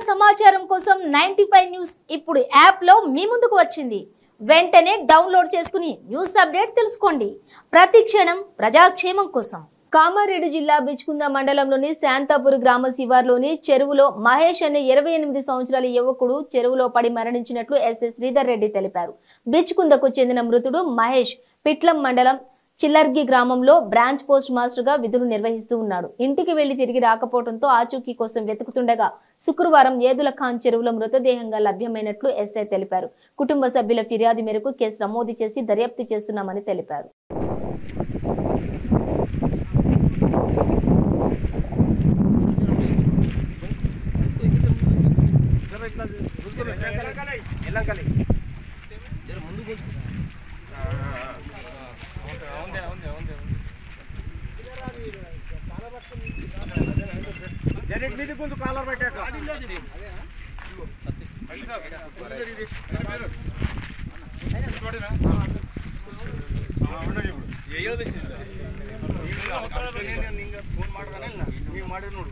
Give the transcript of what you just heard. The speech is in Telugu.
సమాచారం కోసం 95 న్యూస్ ఇప్పుడు యాప్ లో మీ ముందుకు వచ్చింది. వెంటనే డౌన్లోడ్ చేసుకుని న్యూస్ అప్డేట్ తెలుసుకోండి. ప్రతి క్షణం ప్రజాక్షేమం కోసం. కామారెడ్డి జిల్లా బిచ్కుంద మండలంలోని శాంతాపూర్ గ్రామ శివార్లోని చెరువులో మహేష్ అనే 28 సంవత్సరాల యువకుడు చెరువులో పడి మరణించినట్లు ఎస్ఎస్ శ్రీధర్ రెడ్డి తెలిపారు. బిచ్కుందకు చెందిన మృతుడు మహేష్ పిట్లం మండలం చిల్లర్గి గ్రామంలో బ్రాంచ్ పోస్ట్ మాస్టర్ గా విధులు నిర్వహిస్తూ ఉన్నాడు. ఇంటికి వెళ్లి తిరిగి రాకపోవడంతో ఆచూకీ కోసం వెతుకుతుండగా శుక్రవారం ఏదుల ఖాన్ చెరువులో మృతదేహంగా లభ్యమైనట్లు ఎస్ఐ తెలిపారు. కుటుంబ సభ్యుల ఫిర్యాదు మేరకు కేసు నమోదు చేసి దర్యాప్తు చేస్తున్నామని తెలిపారు. కాలర్ పెట్టాక ఫోన్ ಮಾಡಿದ ನೋಡು